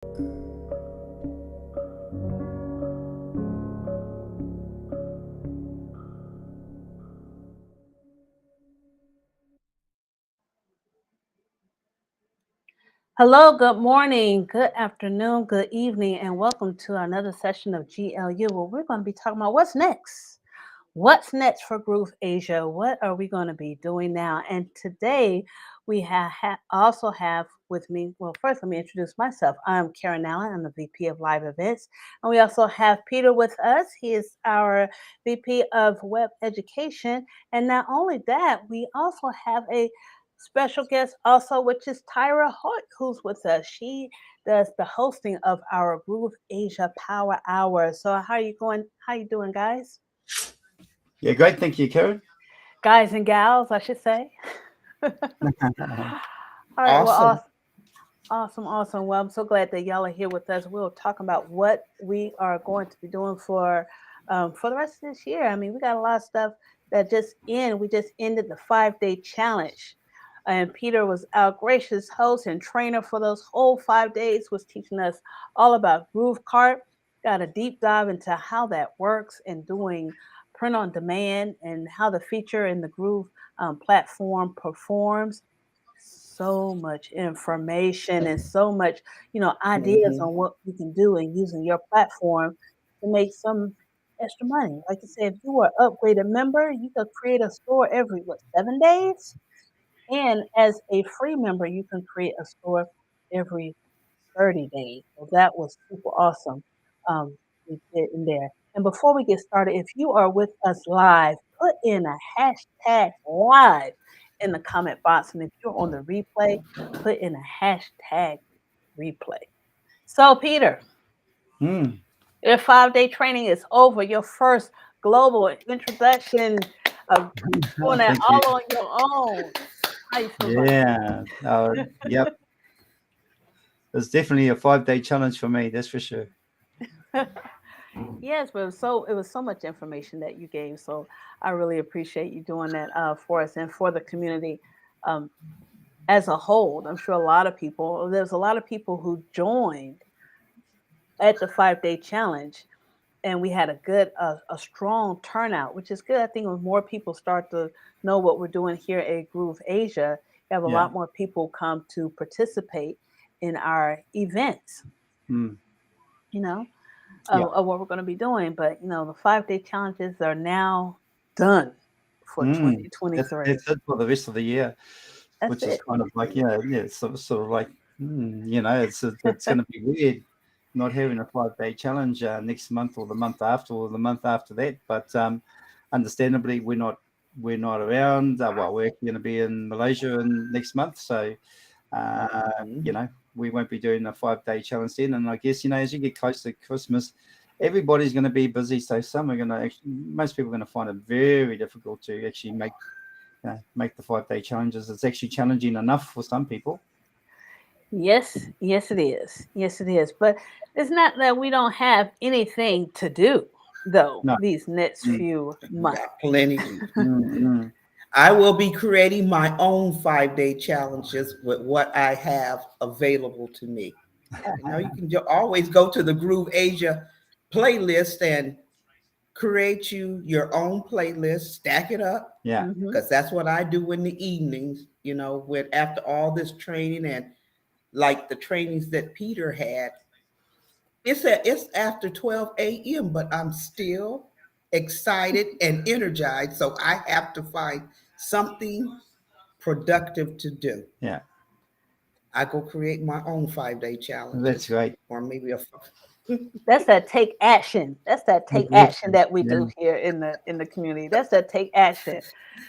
Hello, good morning, good afternoon, good evening, and welcome to another session of GLU where we're going to be talking about what's next. What's next for Groove Asia? What are we going to be doing now? And today we also have with me, well, first let me introduce myself. I'm Karen Allen, I'm the VP of Live Events. And we also have Peter with us. He is our VP of Web Education. And not only that, we also have a special guest also, which is Tyra Hoyt, who's with us. She does the hosting of our Groove Asia Power Hour. So how are you going? How you doing, guys? Yeah, great. Thank you, Karen. Guys and gals, I should say. All right, well, Awesome. awesome. Well, I'm so glad that y'all are here with us. We'll talk about what we are going to be doing for the rest of this year. I mean, we got a lot of stuff that just end. We just ended the 5 day challenge, and Peter was our gracious host and trainer for those whole 5 days. Was teaching us all about Groove Cart. Got a deep dive into how that works and doing print on demand and how the feature in the Groove platform performs. So much information and so much, ideas Hmm. on what you can do and using your platform to make some extra money. Like you said, if you are an upgraded member, you could create a store every 7 days, and as a free member, you can create a store every 30 days. So that was super awesome. We did in there. And before we get started, if you are with us live, put in a hashtag live in the comment box. And if you're on the replay, put in a hashtag replay. So, Peter, Mm. your 5 day training is over. Your first global introduction of doing that Thank you. all on your own. How you feel about Yeah. Yep. It's definitely a 5 day challenge for me. That's for sure. that? Yes, but it was so much information that you gave. So I really appreciate you doing that for us and for the community um, as a whole. I'm sure there's a lot of people who joined at the 5 day challenge, and we had a strong turnout, which is good. I think when more people start to know what we're doing here at Groove Asia, you have a Yeah. lot more people come to participate in our events. Mm. You know, Yeah. of what we're going to be doing. But the 5 day challenges are now done for Mm. That's 2023. that's it for the rest of the year, That's which is it. kind of like it's sort of like it's going to be weird not having a 5 day challenge next month or the month after that. But understandably, we're not around. Well, we're actually going to be in Malaysia in next month, so uh, Hmm. you know, we won't be doing a 5 day challenge then. And I guess, as you get close to Christmas, everybody's going to be busy. So most people are going to find it very difficult to actually make the 5 day challenges. It's actually challenging enough for some people. Yes, it is. Yes, it is. But it's not that we don't have anything to do, though, No. these next Mm, few months. Got plenty. mm. I will be creating my own 5 day challenges with what I have available to me. You can always go to the Groove Asia playlist and create your own playlist, stack it up, Yeah. Hmm. because that's what I do in the evenings, with after all this training and like the trainings that Peter had. It's after 12 a.m., but I'm still excited and energized. So I have to find something productive to do. Yeah. I go create my own 5 day That's challenges, great. or maybe a That's that take action. That's that take It action is. that we Yeah. do here in the community. That's that take action.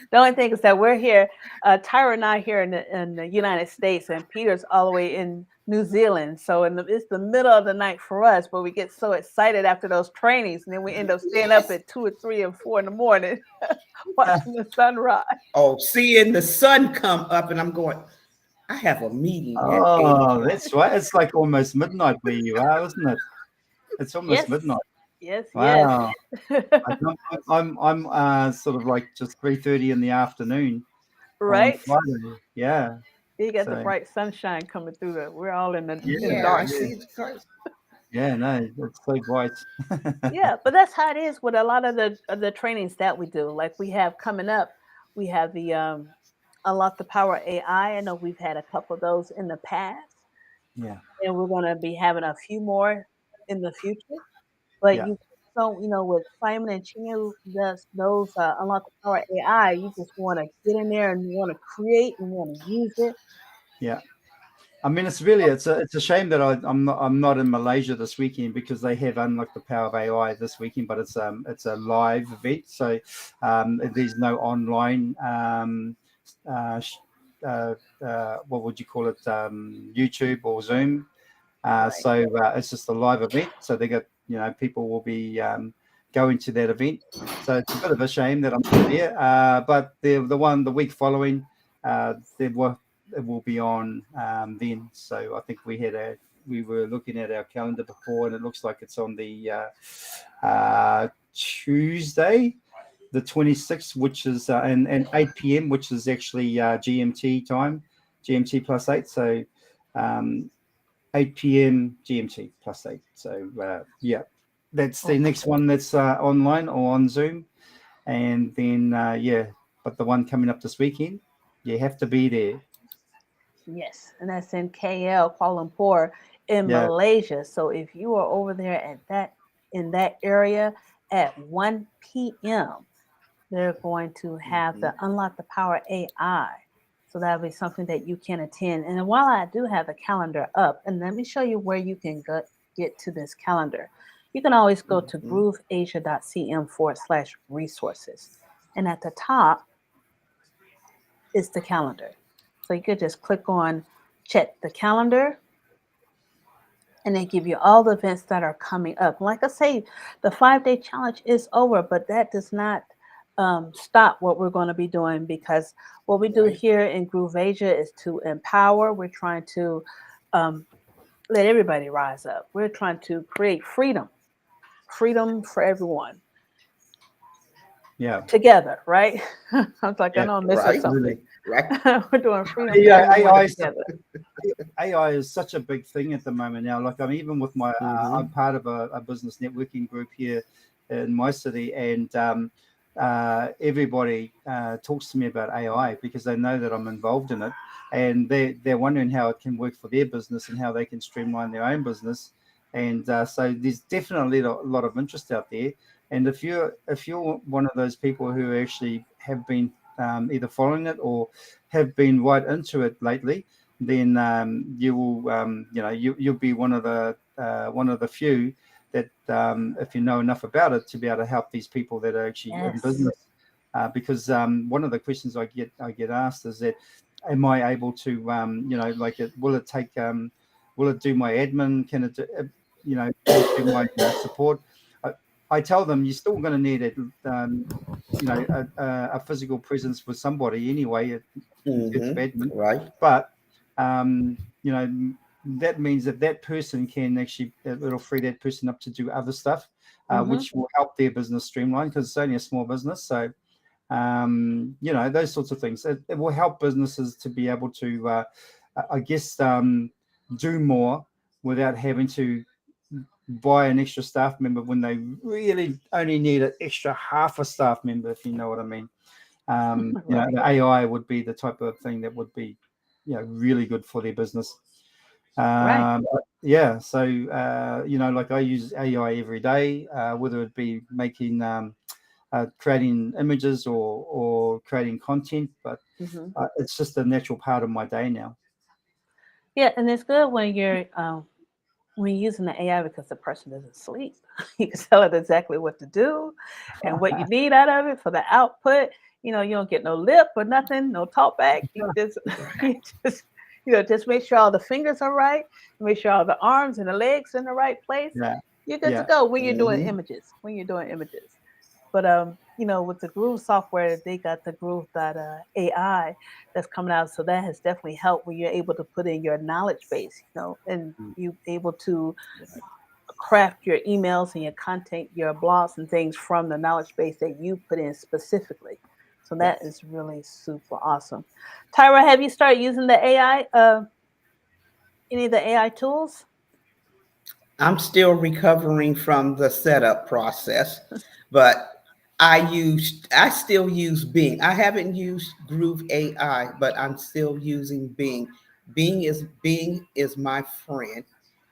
The only thing is that we're here, Tyra and I here in the United States, and Peter's all the way in New Zealand. So it's the middle of the night for us, but we get so excited after those trainings, and then we end up staying up yes. at 2 or 3 and 4 in the morning watching the sunrise. Oh, seeing the sun come up, and I'm going. I have a meeting at 8 Oh, o'clock. that's right. It's like almost midnight where you are, isn't it? It's almost Yes, midnight. yes. Wow. I'm sort of like just 3:30 in the afternoon on Right? Friday. Yeah. You got the So bright sunshine coming through. We're all in the Yeah, I dark. see the colors. yeah, no, it's so bright. Yeah, but that's how it is with a lot of the trainings that we do. Like we have coming up, we have the Unlock the Power AI. I know we've had a couple of those in the past, Yeah, and we're going to be having a few more in the future. But yeah, with Simon and Chino, those Unlock the Power AI, you just want to get in there and you want to create and want to use it. yeah. I mean, it's a shame that I'm not in Malaysia this weekend because they have Unlocked the Power of AI this weekend, but it's a live event, so there's no online what would you call it, YouTube or Zoom. Right. So it's just a live event. So they got people will be going to that event. So it's a bit of a shame that I'm not there. But the week following, it will be on then. So I think we were looking at our calendar before, and it looks like it's on the Tuesday, the 26th, which is and 8 p.m., which is actually GMT time, GMT plus 8. So 8 p.m. GMT plus 8. So yeah, that's the next one that's online or on Zoom, and then but the one coming up this weekend, you have to be there. Yes, and that's in KL, Kuala Lumpur, in Yeah. Malaysia. So if you are over there in that area at 1 p.m., they're going to have the Unlock the Power AI. So that'll be something that you can attend. And while I do have the calendar up, and let me show you where you can get to this calendar. You can always go to grooveasia.cm/resources. And at the top is the calendar. So you could just click on check the calendar, and they give you all the events that are coming up. Like I say, the 5-day challenge is over, but that does not stop what we're going to be doing, because what we do Right. here in Groove Asia is to empower. We're trying to let everybody rise up. We're trying to create freedom for everyone Yeah. together, right? I was like, I Yeah. know I'm missing Right. something. Right. We're doing freedom for Yeah, everyone together. AI is such a big thing at the moment now. Like I'm even with my, I'm part of a business networking group here in my city, and everybody talks to me about AI because they know that I'm involved in it, and they're wondering how it can work for their business and how they can streamline their own business. And so there's definitely a lot of interest out there. And if you're one of those people who actually have been either following it or have been right into it lately, then you will, you'll be one of the few that, if you know enough about it, to be able to help these people that are actually in Yes. business. Because one of the questions I get asked is that, am I able to, will it take, will it do my admin? Can it, do my support? I tell them you're still going to need a physical presence with somebody anyway in terms of admin, Right. but that means that person can actually, it'll free that person up to do other stuff, which will help their business streamline, because it's only a small business. So those sorts of things, it will help businesses to be able to I guess do more without having to buy an extra staff member when they really only need an extra half a staff member, if you know what I mean. Right. The AI would be the type of thing that would be, really good for their business. Right. Yeah. So, like I use AI every day, whether it be making, creating images or creating content, but hmm it's just a natural part of my day now. Yeah, and it's good when you're using the AI, because the person doesn't sleep. You can tell it exactly what to do and what you need out of it for the output. You don't get no lip or nothing, no talk back. You just, you just, just make sure all the fingers are right. Make sure all the arms and the legs in the right place. Yeah. You're good to Yeah. go when you're doing images. But with the Groove software, they got the Groove AI that's coming out. So that has definitely helped when you're able to put in your knowledge base, and you able to craft your emails and your content, your blogs and things from the knowledge base that you put in specifically. So that is really super awesome. Tyra, have you started using the AI? Any of the AI tools? I'm still recovering from the setup process, but I still use Bing. I haven't used Groove AI, but I'm still using Bing. Bing is my friend.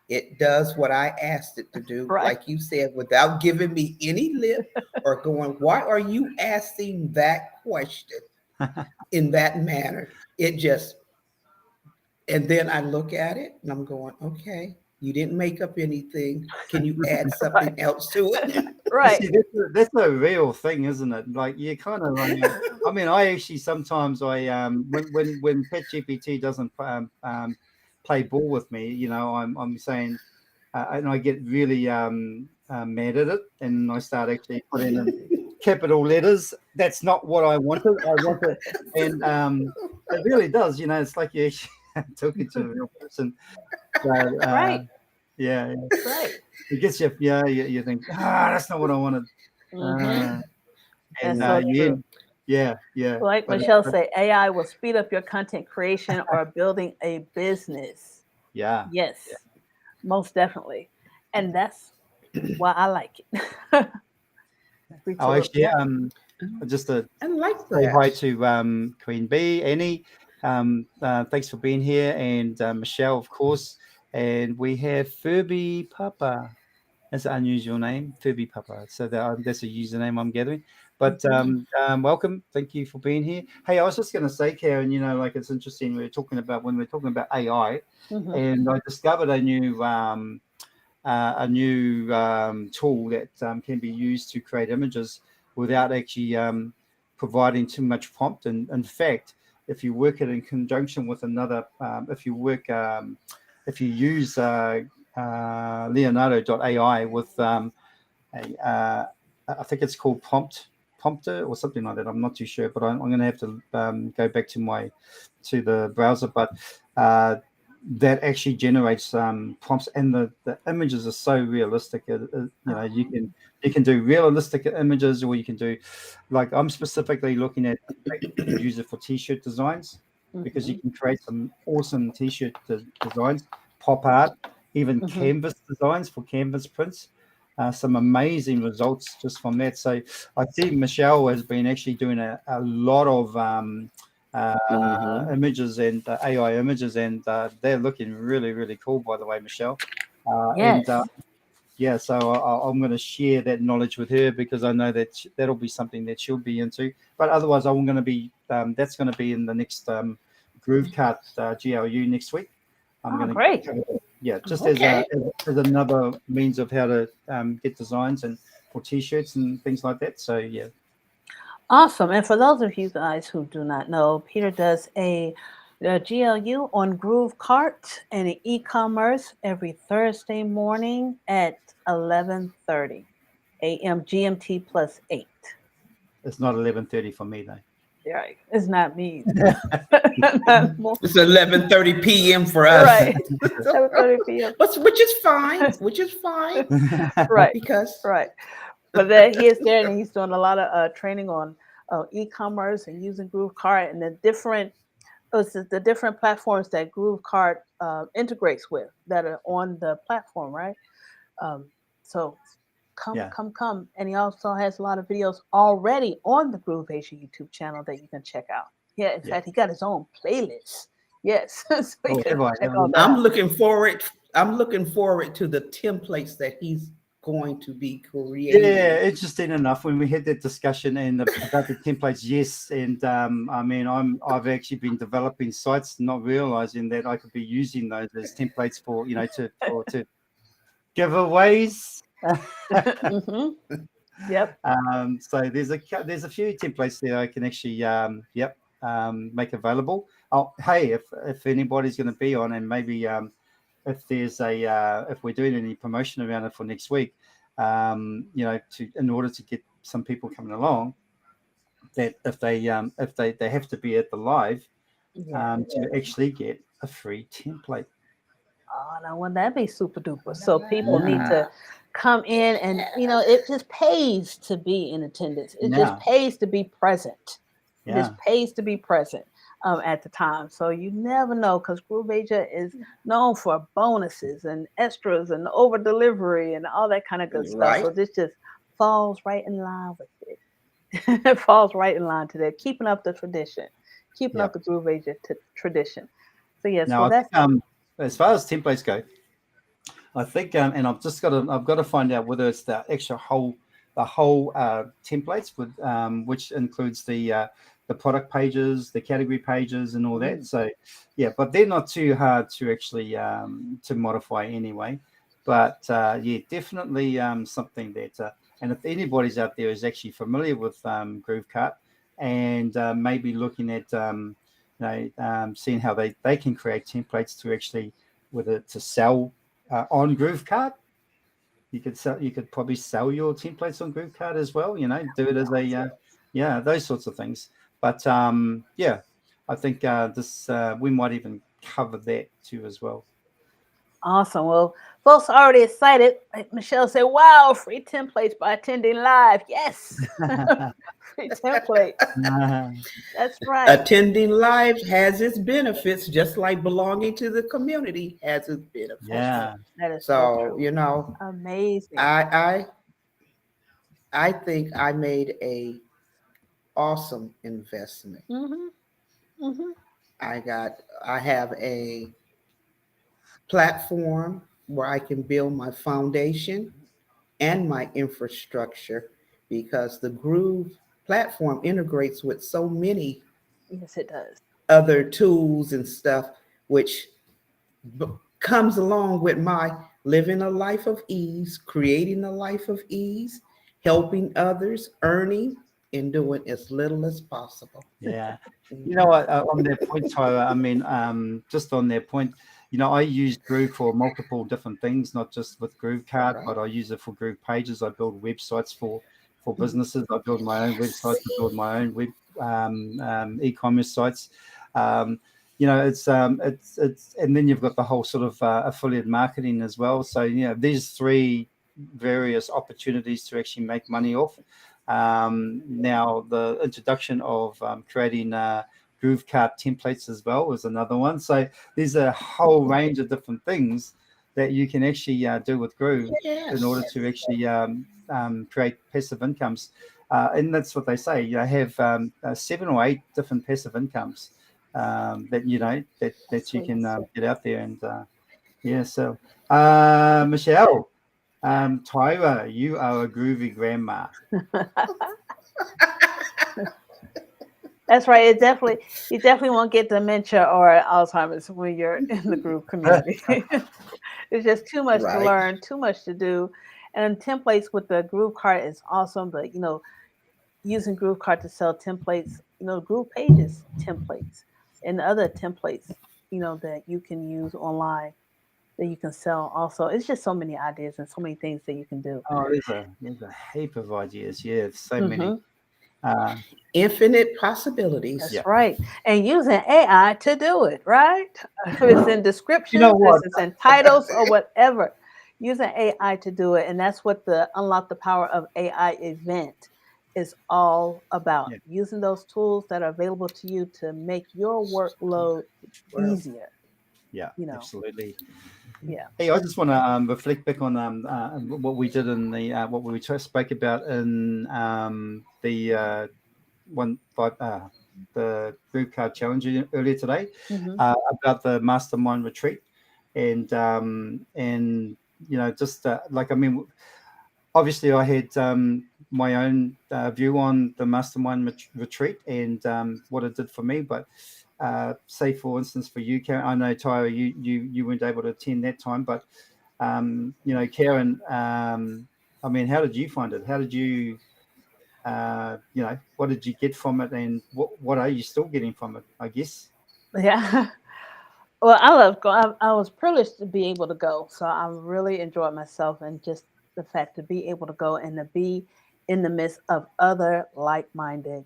It does what I asked it to do, Right. like you said, without giving me any lip or going, why are you asking that question in that manner? It just, and then I look at it and I'm going, okay, you didn't make up anything. Can you add Right. something else to it? Right. See, that's a real thing, isn't it? Like you kind of like, I mean, I actually sometimes when ChatGPT doesn't play ball with me, you know, I'm saying, and I get really mad at it, and I start actually putting in capital letters. That's not what I wanted. I wanted, and it really does. You know, it's like you actually talking to a real person. So, Right. yeah, Right. it gets you. Yeah, you think, that's not what I wanted. Hmm. And That's so yeah, true. yeah. Like But Michelle say, AI will speed up your content creation or building a business. yeah, Yes, most definitely. And that's why I like it. Free oh, to actually, yeah. just to I like say hi that. to Queen Bee, Annie. Thanks for being here, and Michelle, of course. And we have Furby Papa. That's an unusual name, Furby Papa. So that's a username I'm gathering. But welcome. Thank you for being here. Hey, I was just going to say, Karen, you know, like it's interesting. When we're talking about AI, Hmm. and I discovered a new tool that can be used to create images without actually providing too much prompt. And in fact, if you work it in conjunction with another, if you use Leonardo.ai with I think it's called Prompter or something like that. I'm not too sure, but I'm going to have to go back to the browser. But that actually generates prompts, and the images are so realistic. You know, you can do realistic images, or you can do, like I'm specifically looking at, like, you could use it for t-shirt designs, because you Hmm. can create some awesome t-shirt designs, pop art, even Hmm. canvas designs for canvas prints. Some amazing results just from that. So I see Michelle has been actually doing a lot of images and AI images, and they're looking really, really cool, by the way, Michelle. And Yes. yeah, so I'm going to share that knowledge with her, because I know that that'll be something that she'll be into. But otherwise, I'm going to be that's going to be in the next Groovecart GLU next week. I'm Oh, going great. to, yeah, just Okay. as another means of how to get designs and for t-shirts and things like that. So yeah, Awesome. And for those of you guys who do not know, Peter does a GLU on Groove Cart and an e-commerce every Thursday morning at 11:30 a.m. GMT plus 8. it's not 11:30 for me though. Right. It's not me. Not more. It's 11:30 p.m. for us. Right. 7:30 p.m. But which is fine. Which is fine Right. because Right. But then he is there and he's doing a lot of training on e-commerce and using Groove Cart and the different platforms that Groove Cart integrates with that are on the platform, right? Um, so Yeah, come. And he also has a lot of videos already on the Groove Asia YouTube channel that you can check out. Yeah, in yeah. fact, he got his own playlist. Yes. So you Oh, can have I? check all that I'm out. looking forward. I'm looking forward to the templates that he's going to be Yeah, creating. interesting enough. When we had that discussion and about the templates, yes, and I mean, I've actually been developing sites, not realizing that I could be using those as templates for, you know, to giveaways. Hmm. Yep. So there's a few templates there I can actually make available. Oh, hey, if anybody's going to be on, and maybe if there's if we're doing any promotion around it for next week, you know, in order to get some people coming along, that if they have to be at the live Yeah. to actually get a free template. Oh, now wouldn't that be super duper? So people need Mm. to come in and it just pays to be in attendance. It just Now, pays to be present. It just Yeah. pays to be present at the time. So you never know, because Groove Asia is known for bonuses and extras and over delivery and all that kind of good stuff. Right. So this just falls right in line with it. It falls right in line to that, keeping up the tradition, keeping Yeah. up the Groove Asia tradition. So yes, Now, well I think, that's as far as templates go, I think, and I've got to find out whether it's the whole templates with, which includes the product pages, the category pages, and all that. So, yeah, but they're not too hard to actually to modify anyway. But yeah, definitely something that, and if anybody's out there is actually familiar with GrooveCart and maybe looking at seeing how they can create templates to actually, whether to sell on GrooveCart. You could probably sell your templates on GrooveCart as well. Do it as a yeah, those sorts of things. But yeah, I think this we might even cover that too as well. awesome. Well, folks are already excited. Like Michelle said, wow, free templates by attending live. Yes. Free templates. That's right. Attending live has its benefits, just like belonging to the community has its benefits. Yeah, That is so So, true. you know, Amazing. I think I made a awesome investment. Hmm. Hmm. I have a platform where I can build my foundation and my infrastructure, because the Groove platform integrates with so many Yes, it does. other tools and stuff, which b- comes along with my living a life of ease, creating a life of ease, helping others, earning, and doing as little as possible. yeah. You know Mhm. what? On their point, Tyler. I mean, just on their point, I use Groove for multiple different things, not just with GrooveCart, Right. but I use it for Groove Pages. I build websites for Mhm. businesses. I build my own websites. I See? build my own web e-commerce sites. Um, it's, and then you've got the whole sort of affiliate marketing as well. So these three various opportunities to actually make money off. Now, the introduction of creating GrooveCart templates as well was another one. So there's a whole range of different things that you can actually do with Groove in order Yes. to actually create passive incomes. And that's what they say. You have 7 or 8 different passive incomes that that you Sweet. can get out there. And yeah, so Michelle. Tyra, you are a groovy grandma. That's right. You definitely won't get dementia or Alzheimer's when you're in the group community. It's just too much to Right. learn, too much to do. And templates with the group card is awesome, but using Groove Card to sell templates, Groove Pages templates and other templates, that you can use online that you can sell also. It's just so many ideas and so many things that you can do. Oh, there's a heap of ideas. Yeah, so many. Hmm. Uh, Infinite possibilities. That's yeah. right. And using AI to do it, right? If it's in You know descriptions, if what? it's in titles or whatever, using AI to do it. And that's what the Unlock the Power of AI event is all about. Yeah, Using those tools that are available to you to make your workload Well, easier, yeah, you know. absolutely. Yeah. Hey, I just want to reflect back on what we did in the what we spoke about in the one by the group card challenge earlier today Hmm. about the mastermind retreat, and just like, I mean, obviously I had my own view on the mastermind retreat and what it did for me, but say for instance for you, Karen, I know Tyra, you weren't able to attend that time, but Karen, I mean, how did you find it? How did you what did you get from it, and what are you still getting from it, I guess? Yeah. Well, I love going. I was privileged to be able to go, so I really enjoyed myself, and just the fact to be able to go and to be in the midst of other like-minded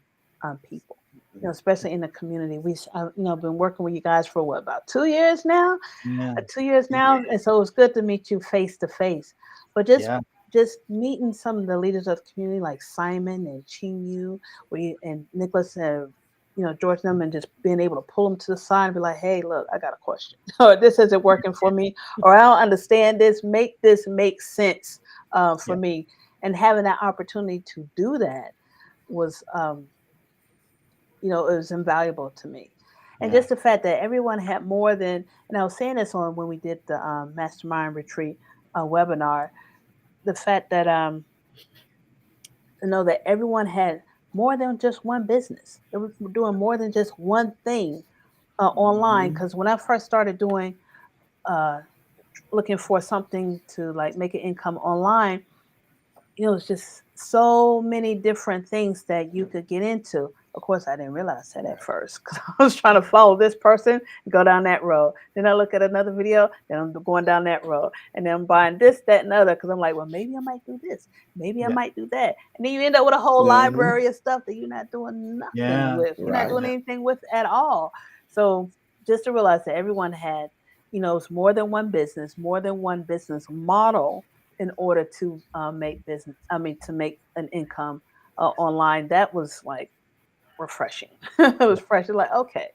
people. Especially in the community. Been working with you guys for what, about 2 years now? Yeah, 2 years yeah. now, and so it's good to meet you face to face. But just yeah, just meeting some of the leaders of the community like Simon and Chinyu, and Nicholas George them and just being able to pull them to the side and be like, hey, look, I got a question. Or this isn't working for me, or I don't understand this. Make this make sense for Yeah. me. And having that opportunity to do that was, it was invaluable to me. And Yeah. just the fact that everyone had more than, and I was saying this on when we did the Mastermind Retreat webinar, the fact that, to know that everyone had more than just one business. They were doing more than just one thing online. Mhm. Because when I first started doing, uh, looking for something to like make an income online, it's just so many different things that you could get into. Of course, I didn't realize that at first because I was trying to follow this person and go down that road. Then I look at another video, then I'm going down that road. And then I'm buying this, that, and other because I'm like, well, maybe I might do this. Maybe I Yeah. might do that. And then you end up with a whole Mhm. library of stuff that you're not doing nothing Yeah. with. You're not Right. doing Yeah. anything with at all. So just to realize that everyone had, it's more than one business, more than one business model in order to make business. I mean, to make an income online. That was like refreshing. It was fresh. Like, okay,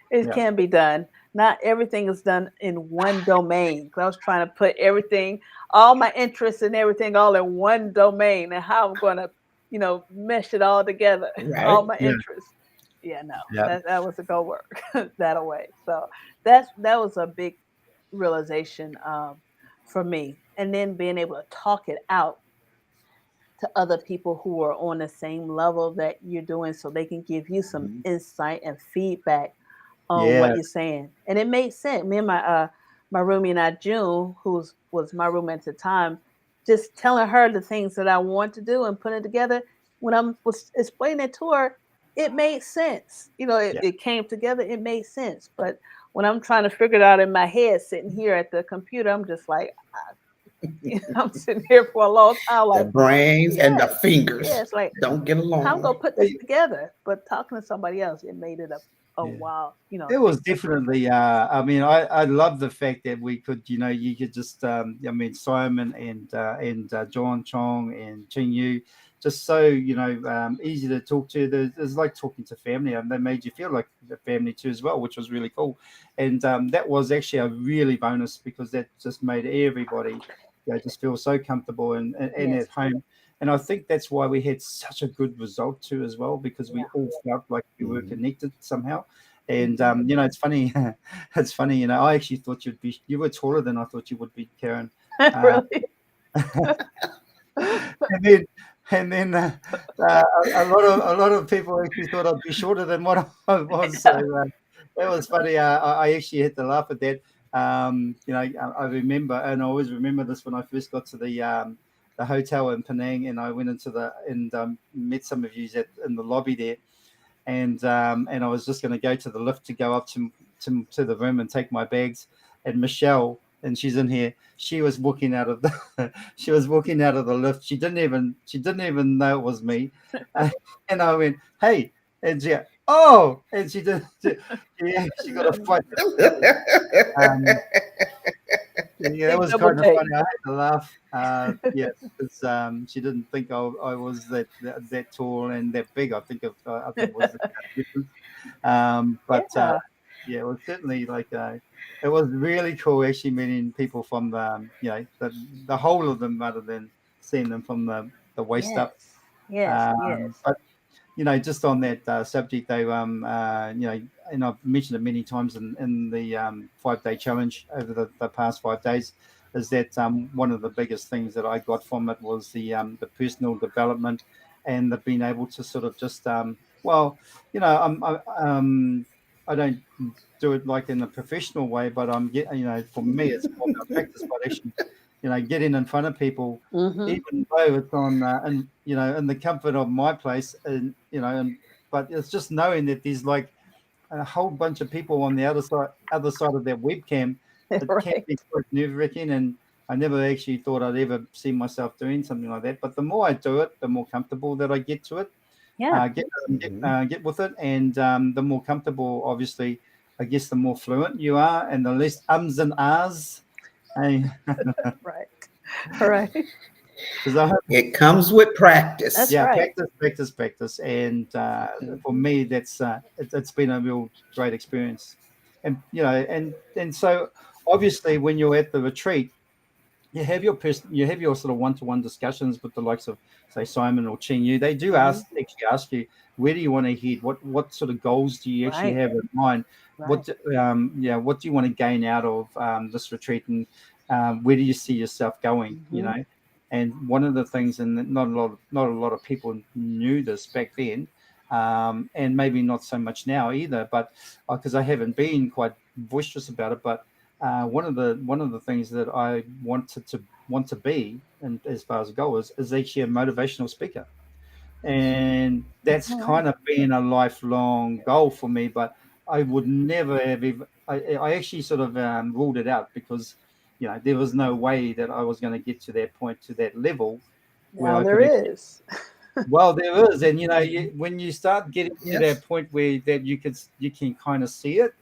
it Yeah. can be done. Not everything is done in one domain. 'Cause I was trying to put everything, all my interests and everything, all in one domain, and how I'm going to, mesh it all together. Right. All my Yeah. interests. Yeah, no, Yeah. that was a go work that away. So that was a big realization for me. And then being able to talk it out to other people who are on the same level that you're doing so they can give you some Mhm. insight and feedback on Yeah. what you're saying. And it made sense. Me and my roomie and I, June, was my roommate at the time, just telling her the things that I want to do and putting it together. When I was explaining it to her, it made sense. Yeah. It came together, it made sense. But when I'm trying to figure it out in my head, sitting here at the computer, I'm just like, I'm sitting here for a long time, The like, brains and the yes, fingers yes, like don't get how I'm gonna along. put this together. But talking to somebody else, it made it a Yeah. wow, It big was difference. definitely. I mean, I love the fact that we could, you could just. I mean, Simon and John Chong and Ching Yu, just so easy to talk to. It's like talking to family, and they made you feel like the family too as well, which was really cool. And that was actually a really bonus because that just made everybody, just feel so comfortable and Yes. at home. And I think that's why we had such a good result too as well because we Yeah. all felt like we were Mhm. connected somehow. And Mhm. it's funny. It's funny. I actually thought you were taller than I thought you would be, Karen. Uh, Really? and then a lot of people actually thought I'd be shorter than what I was. So that was funny. I actually had to laugh at that. I remember, and I always remember this when I first got to the hotel in Penang, and I went into and met some of you in the lobby there, and I was just going to go to the lift to go up to the room and take my bags. And Michelle, and she's in here. She was walking out of the she was walking out of the lift. She didn't even know it was me, and I went, "Hey," and and she did. She got a fight. Um, yeah, that Big was double kind of take. funny. I had to laugh. Yeah, because she didn't think I was that tall and that big. I think it was the difference. But Yeah. yeah, it was certainly it was really cool actually meeting people from the whole of them rather than seeing them from the waist up. Yes. Yes. Yes. But just on that subject, though, and I've mentioned it many times in the 5 day challenge over the past 5 days, is that one of the biggest things that I got from it was the personal development and the being able to sort of just, I don't do it like in a professional way, but for me, it's more about practice, but actually, getting in front of people Mm-hmm. even though it's on in the comfort of my place but it's just knowing that there's like a whole bunch of people on the other side of that webcam. It can Right. be quite nerve-wracking, and I never actually thought I'd ever see myself doing something like that, but the more I do it, the more comfortable that I get to it, Yeah. get with it, and the more comfortable, obviously, I guess the more fluent you are and the less ums and ahs. Hey, Right. Right. because I hope, It comes with practice. That's yeah, right. practice, and for me, that's it's been a real great experience, and and so obviously when you're at the retreat, you have your sort of one-to-one discussions with the likes of, say, Simon or Ching Yu. They do actually ask you, where do you want to head? What sort of goals do you actually Right. have in mind? Right. What do you want to gain out of this retreat, and where do you see yourself going? And one of the things, and not a lot of people knew this back then, and maybe not so much now either, but because I haven't been quite boisterous about it, but one of the things that I want to be, and as far as a goal is actually a motivational speaker, and that's All right. kind of been a lifelong goal for me. But I would never have even. I actually sort of ruled it out because there was no way that I was going to get to that point, to that level where Now I there could actually. is. Well, there is, and when you start getting to Yes. that point where that you can kind of see it,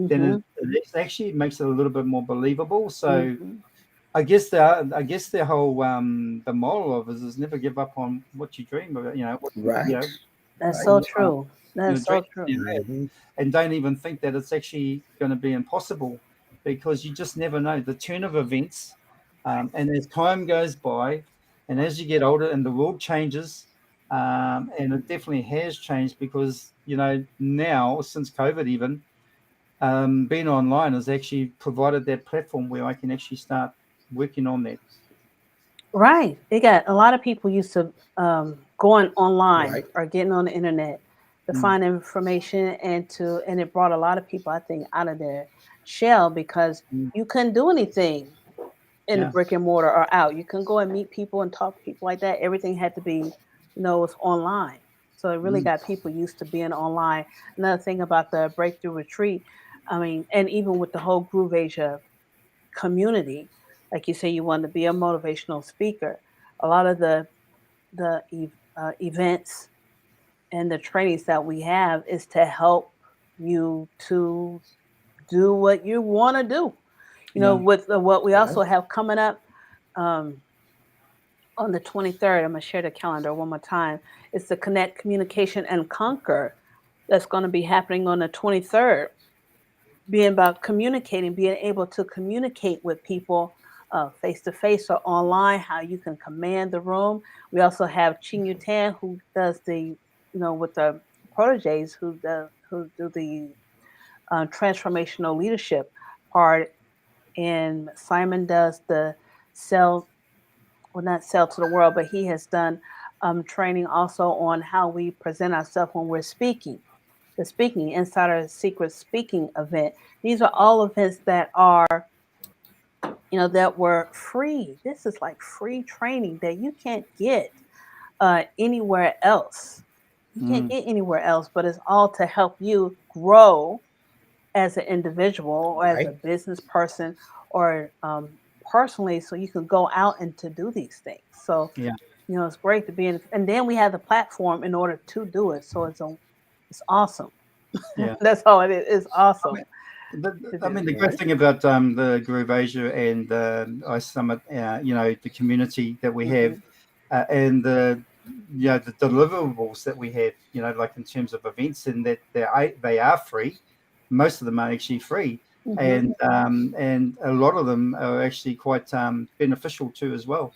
then Mm-hmm. it actually makes it a little bit more believable. So Mm-hmm. I guess the whole the moral of it is never give up on what you dream of. Right. That's Right. so true. Your That's dream, so true. Mhm. and don't even think that it's actually going to be impossible, because you just never know the turn of events. And as time goes by, and as you get older, and the world changes, and it definitely has changed, because now since COVID even. Being online has actually provided that platform where I can actually start working on that. Right. They got a lot of people used to going online Right. or getting on the internet to Mm, find information and it brought a lot of people, I think, out of their shell because mm, you couldn't do anything in the yeah. brick and mortar or out. You couldn't go and meet people and talk to people like that. Everything had to be, it's online. So it really Mm, got people used to being online. Another thing about the breakthrough retreat, I mean, and even with the whole Groove Asia community, like you say, you want to be a motivational speaker. A lot of the events and the trainings that we have is to help you to do what you want to do. yeah. With what we Right. also have coming up um, on the 23rd, I'm going to share the calendar one more time. It's the Connect, Communication, and Conquer that's going to be happening on the 23rd, being about communicating, being able to communicate with people face to face or online, how you can command the room. We also have Ching Yu Tan, who does with the proteges, who do the transformational leadership part, and Simon does the sell, well, not sell to the world, but he has done training also on how we present ourselves when we're speaking, the Speaking Insider Secret Speaking event. These are all events that are, that were free. This is like free training that you can't get anywhere else. You can't Mm, get anywhere else, but it's all to help you grow as an individual or as a Right. business person or personally, so you can go out and to do these things. So, yeah. it's great to be in, and then we have the platform in order to do it. So it's awesome. Yeah. That's all it is. It's I mean, awesome to I mean, do. the great Right. thing about the Groove Asia and the Ice Summit, the community that we have, Hmm. and the deliverables that we have, like in terms of events, and that they are free. Most of them are actually free, Hmm. and a lot of them are actually quite beneficial too as well.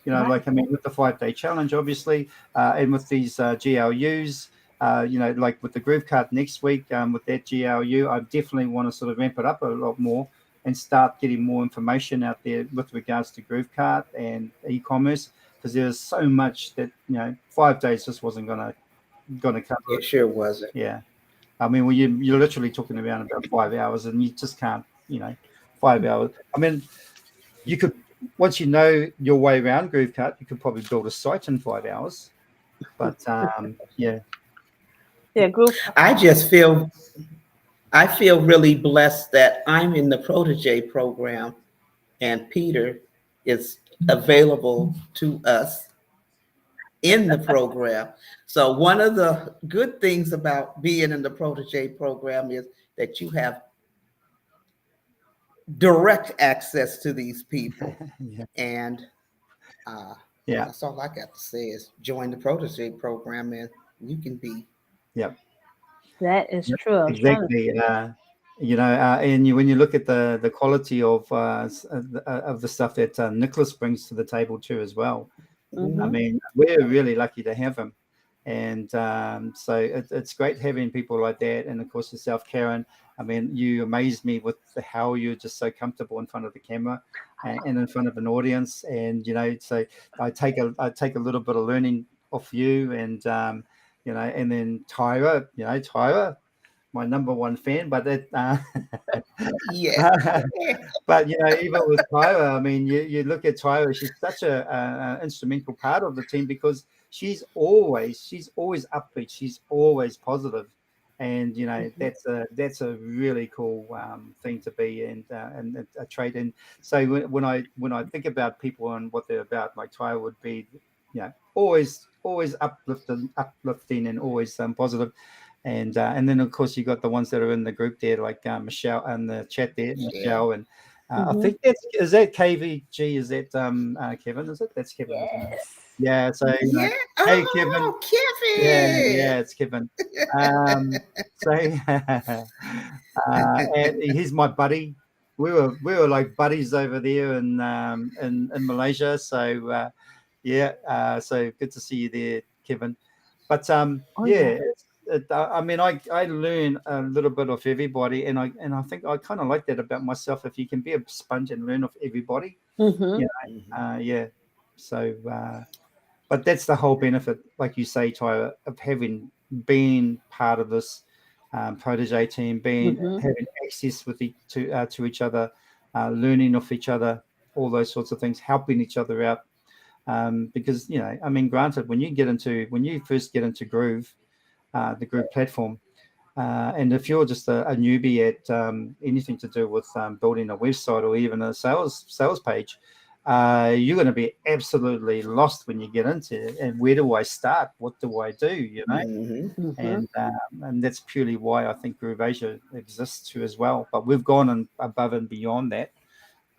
Right. Like, I mean, with the 5 day challenge, obviously, and with these GLUs, like with the Groove Card next week, with that GLU, I definitely want to sort of ramp it up a lot more and start getting more information out there with regards to Groove Card and e-commerce, because there's so much that 5 days just wasn't gonna cover It it. sure wasn't. Yeah, I mean, when you're literally talking about 5 hours, and you just can't, 5 hours. I mean, you could, once you know your way around GrooveCut, you could probably build a site in 5 hours. But yeah, Yeah, group. I just feel I feel really blessed that I'm in the protege program and Peter is available to us in the program. So one of the good things about being in the protege program is that you have direct access to these people. yeah, And Yeah. That's all I got to say is join the protege program and you can be. Yep. That is Yep, true. I was trying to exactly. see. And when you look at the quality of the stuff that Nicholas brings to the table too as well. I Mhm. mean, we're really lucky to have him, and so it's great having people like that. And of course, yourself, Karen. I mean, you amazed me with how you're just so comfortable in front of the camera and in front of an audience. And so I take a little bit of learning off you, and and then Tyra, my number one fan, but Yes. but even with Tyra, I mean, you look at Tyra, she's such a instrumental part of the team because she's always upbeat, she's always positive, and Mhm. that's a really cool thing to be, and a trait. And so when I think about people and what they're about, like Tyra would be, always uplifting and always positive. And then of course you got the ones that are in the group there, like Michelle and the chat there, Yeah. Michelle, and I Mhm. think is that KVG? Is that Kevin? Is it? That's Kevin, isn't it? Yes. Yeah. So Yeah. hey Kevin, Oh, yeah, Kevin. it's Kevin. So and he's my buddy. We were like buddies over there in Malaysia. So so good to see you there, Kevin. But Oh yeah. yeah, I mean, I learn a little bit of everybody, and I think I kind of like that about myself. If you can be a sponge and learn off everybody, Mhm. Mhm. yeah. So, but that's the whole benefit, like you say, Tyler, of having been part of this protege team, Mhm. having access to each other, learning off each other, all those sorts of things, helping each other out. Because I mean, granted, when you first get into Groove, the Groove platform, and if you're just a newbie at anything to do with building a website or even a sales page, you're going to be absolutely lost when you get into it. And where do I start? What do I do? Mhm. Mhm. And that's purely why I think Groove Asia exists too as well. But we've gone above and beyond that.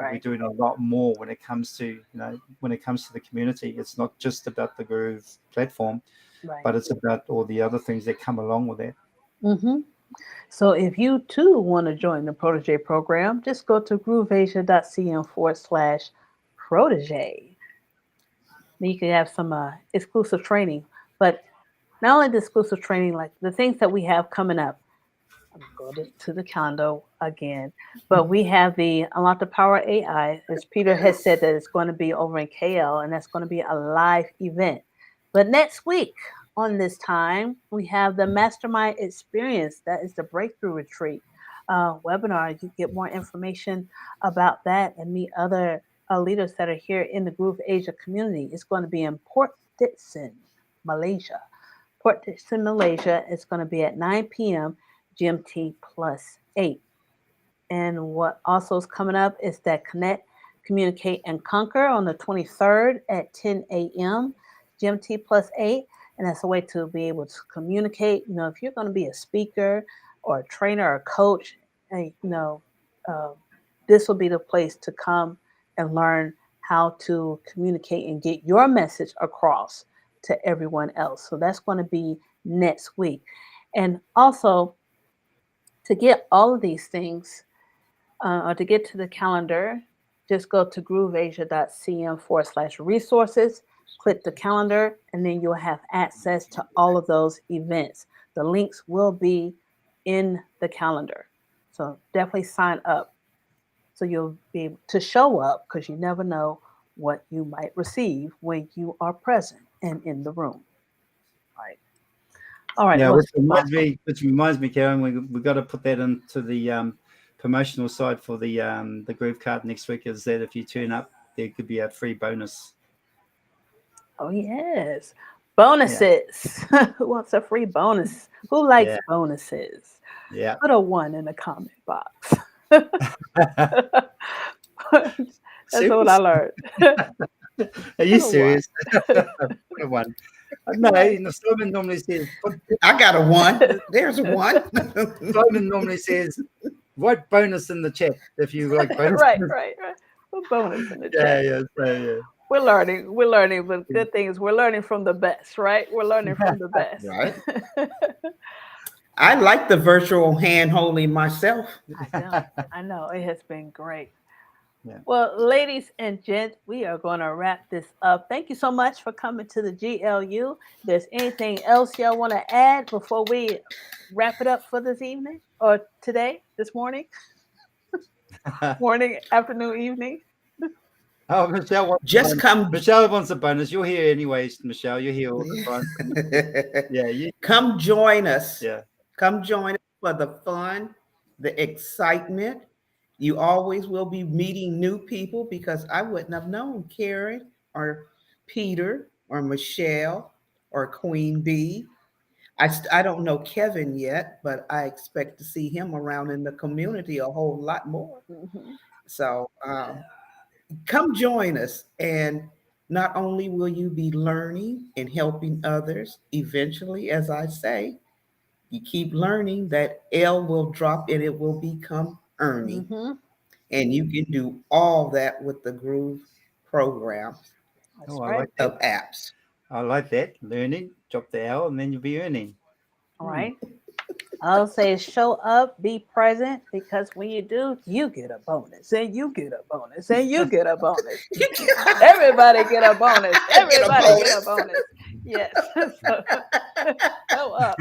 We're Right. doing a lot more when it comes to the community. It's not just about the Groove platform, Right. but it's about all the other things that come along with that. Mhm. So if you too want to join the Protege program, just go to grooveasia.cm/protege. You can have some exclusive training, but not only the exclusive training, like the things that we have coming up. I'm going to go to the calendar again, but we have the Unlock the Power AI, as Peter has said that it's going to be over in KL, and that's going to be a live event. But next week on this time, we have the Mastermind Experience. That is the Breakthrough Retreat webinar. You get more information about that and meet other leaders that are here in the Groove Asia community. It's going to be in Port Dickson, Malaysia. Port Dickson, Malaysia. It's going to be at 9 p.m. GMT plus 8. And what also is coming up is that Connect, Communicate, and Conquer on the 23rd at 10 a.m. GMT plus 8. And that's a way to be able to communicate. If you're going to be a speaker or a trainer or a coach, uh, this will be the place to come and learn how to communicate and get your message across to everyone else. So that's going to be next week. And also, to get all of these things, or to get to the calendar, just go to grooveasia.cm/resources, click the calendar, and then you'll have access to all of those events. The links will be in the calendar. So definitely sign up so you'll be able to show up because you never know what you might receive when you are present and in the room. Right. All right. Yeah, Well, which reminds me, Karen, we got to put that into the promotional side for the Groove card next week. Is that if you turn up, there could be a free bonus. oh, yes. Yeah, Bonuses. Who wants a free bonus? Who likes yeah, bonuses? yeah. Put a one in the comment box. That's what I Serious? learned. Are you Put a one. serious? Put a one. No, Right. Simon normally says. I got a one. There's a one. Simon normally says, "Write bonus in the chat if you like bonus." Right. Put bonus in the Yeah, chat. yeah, so yeah. We're learning, but good thing is we're learning from the best, right? We're learning from the best. Right. I like the virtual hand holding myself. I know. It has been great. Yeah. Well, ladies and gents, we are going to wrap this up. Thank you so much for coming to the GLU. If there's anything else y'all want to add before we wrap it up for this evening or today, this morning, morning, afternoon, evening? Oh, Michelle wants Just come, Michelle wants a bonus. You're here anyways, Michelle. You're here all the time. Yeah, come join us. yeah. Come join us for the fun, the excitement. You always will be meeting new people because I wouldn't have known Karen or Peter or Michelle or Queen Bee. I don't know Kevin yet, but I expect to see him around in the community a whole lot more. Mhm. So come join us. And not only will you be learning and helping others, eventually, as I say, you keep learning, that L will drop and it will become earning. Mhm. And you can do all that with the Groove program That's Oh, I right. like that. of apps. I like that. Learning, drop the L, and then you'll be earning. All right. I'll say show up, be present, because when you do, you get a bonus, and you get a bonus, and you get a bonus. Everybody get a bonus. Everybody get a bonus. Yes. So, show up.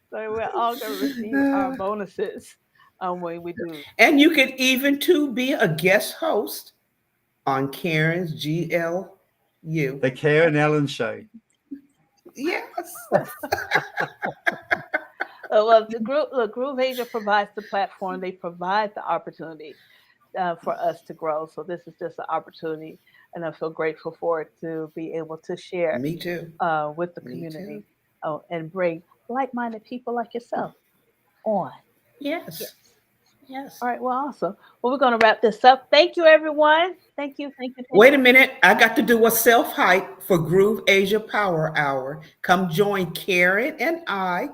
So we're all going to receive our bonuses when we do. And you can even too be a guest host on Karen's GLU. The Karen Allen Show. Yes. Well, the Groove Asia provides the platform. They provide the opportunity for us to grow. So this is just an opportunity, and I'm so grateful for it to be able to share Me too. with the Me community too. and bring like-minded people like yourself on. Yes. Yes. All right. Well, awesome. Well, we're going to wrap this up. Thank you, everyone. Thank you. Thank you. Wait a minute. I got to do a self-hype for Groove Asia Power Hour. Come join Karen and I.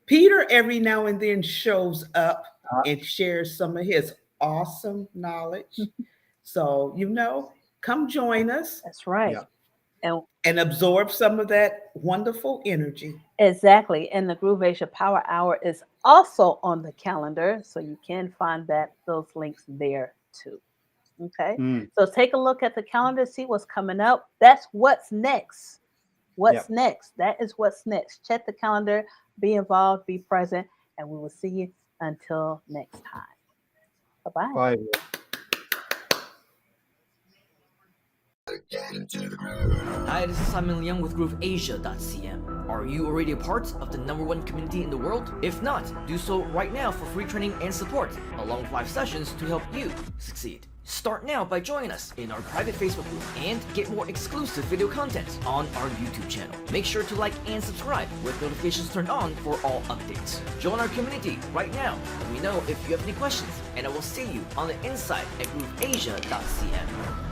Peter every now and then shows up and shares some of his awesome knowledge. So, come join us. That's right. Yeah. And absorb some of that wonderful energy. Exactly. And the Groove Asia Power Hour is also on the calendar. So you can find those links there too. Okay. So take a look at the calendar, see what's coming up. That's what's next. What's next? That is what's next. Check the calendar, be involved, be present, and we will see you until next time. Bye-bye. Bye. Hi, this is Simon Liang with GrooveAsia.cm. Are you already a part of the #1 community in the world? If not, do so right now for free training and support, along with live sessions to help you succeed. Start now by joining us in our private Facebook group and get more exclusive video content on our YouTube channel. Make sure to like and subscribe with notifications turned on for all updates. Join our community right now. Let me know if you have any questions, and I will see you on the inside at GrooveAsia.cm.